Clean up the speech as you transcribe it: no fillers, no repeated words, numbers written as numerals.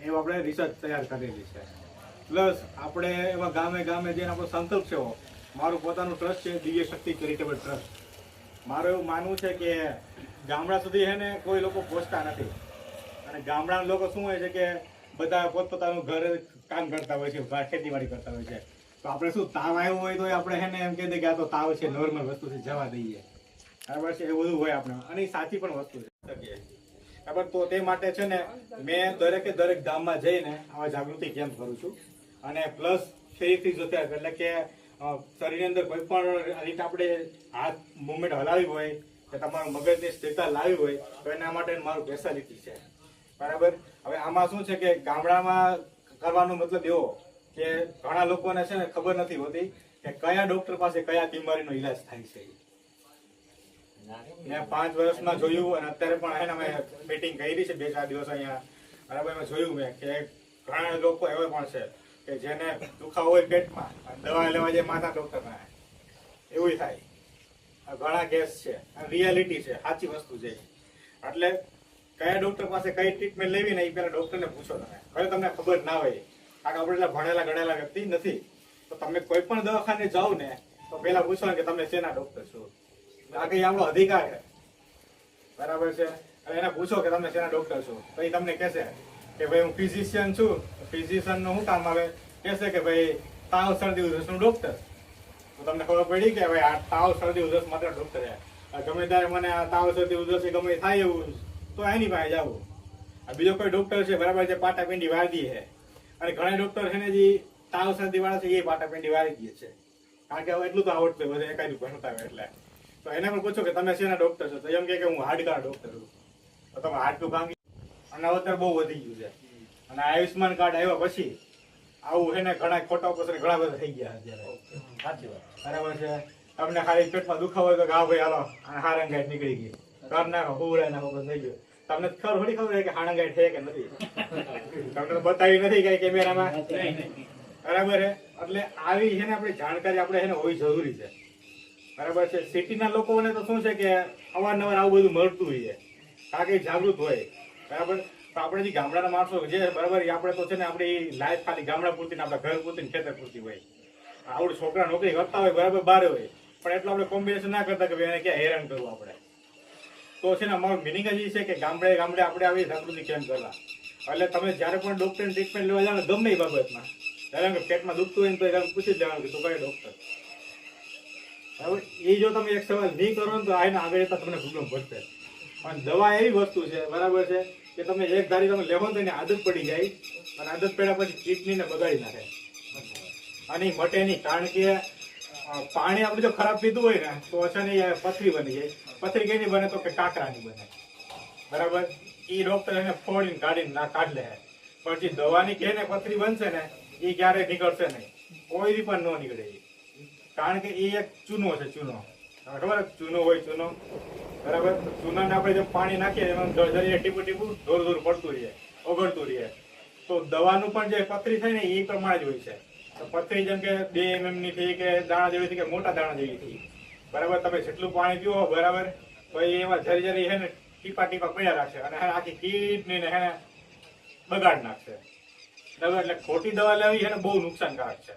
એવું આપણે રિસર્ચ તૈયાર કરેલી છે. પ્લસ આપણે એવા ગામે ગામે જઈને આપણો સંકલ્પ છે. મારું પોતાનું ટ્રસ્ટ છે દિવ્ય શક્તિ ચેરિટેબલ ટ્રસ્ટ. મારું એવું માનવું છે કે ગામડા સુધી છે ને કોઈ લોકો પહોંચતા નથી, અને ગામડાના લોકો શું હોય છે કે બધા પોતપોતાનું ઘરે કામ કરતા હોય છે, ખેતીવાડી કરતા હોય છે. તો આપણે શું તાવ આવ્યો હોય તો આપણે છે ને એમ કહી દઈએ કે આ તો તાવ છે, નોર્મલ વસ્તુ છે, જવા દઈએ. બરાબર છે, એ બધું હોય આપણે, અને એ સાચી પણ વસ્તુ છે. બરાબર, તો તે માટે છે ને મેં દરેક ગામમાં જઈને આવા જાગૃતિ કેમ્પ કરું છું. અને પ્લસ ફેરીથી જોતા એટલે કે શરીરની અંદર કોઈ પણ રીતે આપણે હાથ મુવમેન્ટ હલાવી હોય કે તમારું મગજની સ્થિરતા લાવી હોય તો એના માટે મારું સ્પેશિયાલિટી છે. બરાબર, હવે આમાં શું છે કે ગામડામાં કરવાનો મતલબ એવો કે ઘણા લોકોને છે ને ખબર નથી હોતી કે કયા ડોક્ટર પાસે કયા બીમારીનો ઈલાજ થાય છે. મેં 5 વર્ષમાં જોયું, અને અત્યારે પણ એને અમે મીટિંગ કરી છે 2-4 દિવસ અહીંયા. બરાબર, એમાં જોયું મેં કે ઘણા લોકો એવા પણ છે કે જેને દુખાવો હોય પેટમાં, દવા લેવા જાય માથા ડોક્ટરના, એવું થાય. ઘણા કેસ છે, રિયાલિટી છે, સાચી વસ્તુ છે. એટલે કયા ડોક્ટર પાસે કઈ ટ્રીટમેન્ટ લેવી ને એ પેલા ડોક્ટરને પૂછો તમે. હવે તમને ખબર ના હોય, કારણ કે આપણે એટલા ભણેલા ગણેલા વ્યક્તિ નથી, તો તમે કોઈ પણ દવાખાને જાઓ ને તો પેલા પૂછો કે તમે શેના ડોક્ટર છો. આ કઈ આપણો અધિકાર છે. બરાબર છે, એને પૂછો કે તમે શેના ડોક્ટર છો, તો એ તમને કહેશે કે ભાઈ હું ફિઝિશિયન છું. ફિઝિશિયન નું શું કામ આવે, કહેશે કે ભાઈ તાવ શરદી ઉધરસ નું ડોક્ટર. તો તમને ખબર પડી કે ભાઈ આ તાવ શરદી ઉધરસ માત્ર ડોક્ટર છે. ગમે ત્યારે મને આ તાવ શરદી ઉધરસ ગમે થાય એવું તો એની પાસે જવું. આ બીજો કોઈ ડોક્ટર છે, બરાબર છે, પાટાપિંડી વાળી છે. અને ઘણા ડોક્ટર છે ને જે તાવ શરદી વાળા છે એ પાટાપિંડી વાળી દે છે, કારણ કે હવે એટલું તો આવડતું બધે એકાદું ભણતા હોય એટલે. તો એને પણ પૂછો કે તમે શેના ડોક્ટર છો, તો એમ કે હું હાડકા ડોક્ટર છું. તો તમે હાડકું ભાંગી, અને અત્યારે બહુ વધી ગયું છે. અને આયુષ્માન કાર્ડ આવ્યા પછી આવું એને ઘણા ખોટા ઓપરેશન ઘણા બધા થઈ ગયા અત્યારે. સાચી વાત, બરાબર છે. તમને ખાલી પેટમાં દુખાવો હોય તો કે હા ભાઈ હાલો હારંગાઈટ નીકળી ગઈ, કર નાખો, હુવડાઈ નાખો, બસ થઈ ગયું. તમને થોડી ખબર છે કે હારંગાઈટ છે કે નથી, તમને બતાવી નથી કઈ કેમેરામાં, બરાબર છે. એટલે આવી છે ને આપણી જાણકારી આપણે એને હોવી જરૂરી છે. બરાબર છે. સિટીના લોકોને તો શું છે કે અવારનવાર આવું બધું મળતું હોય, કારણ કે જાગૃત હોય. બરાબર, તો આપણે જે ગામડાના માણસો જે બરાબર આપણે તો છે ને આપણી લાઈફ ખાલી ગામડા પૂરતી, આપણા ઘર પૂરતી, ખેતર પૂરતી હોય. આવડે છોકરા નોકરી કરતા હોય, બરાબર, બહાર હોય, પણ એટલું આપણે કોમ્બિનેશન ના કરતા કે એને ક્યાં હેરાન કરવું આપણે. તો છે ને અમારું મિનિંગ જ એ છે કે ગામડે ગામડે આપણે આવી જાગૃતિ કેમ કરવા. એટલે તમે જ્યારે પણ ડોક્ટરની ટ્રીટમેન્ટ લેવા જાઓ ગમે એ બાબતમાં, કારણ કે પેટમાં દુખતું હોય ને તો પૂછી જ લેવાનું કે તું કયો ડોક્ટર. હવે એ જો તમે એક સવાલ નહીં કરો ને તો આને આગળ જતા તમને પ્રોબ્લેમ પડશે. પણ દવા એવી વસ્તુ છે, બરાબર છે, કે તમે એક ધારી તમે લેવો તો એની આદત પડી જાય, અને આદત પડ્યા પછી કિડનીને બગાડી નાખે, અને મટે નહીં. કારણ કે પાણી આપણે જો ખરાબ પીધું હોય ને તો છે ને એ પથરી બની જાય. પથરી કઈની બને તો કે કાકરાની બને. બરાબર, એ ડોક્ટર એને ફોડીને કાઢીને કાઢ લે. પણ જે દવાની કે ને પથરી બનશે ને એ ક્યારેય નીકળશે નહીં, કોઈ રી પણ ન નીકળે. કારણ કે એ એક ચૂનો છે, ચૂનો. ખબર ચૂનો હોય, ચૂનો, બરાબર. ચૂનાને આપણે જેમ પાણી નાખીએ એમાં ટીપું ટીપું ધોર ધોર પડતું રહીએ, ઓગળતું રહીએ. તો દવાનું પણ જે પથરી થાય ને એ પ્રમાણે જ હોય છે. તો પથરી જેમ કે 2 mm ની થઈ કે દાણા જેવી થઈ કે મોટા દાણા જેવી થઈ, બરાબર. તમે જેટલું પાણી પીવો, બરાબર, તો એમાં જરી જરી છે ને ટીપા ટીપા પડ્યા રાખશે, અને આખી કિડનીને હે બગાડ નાખશે. બરાબર, એટલે ખોટી દવા લેવી છે ને બહુ નુકસાનકારક છે.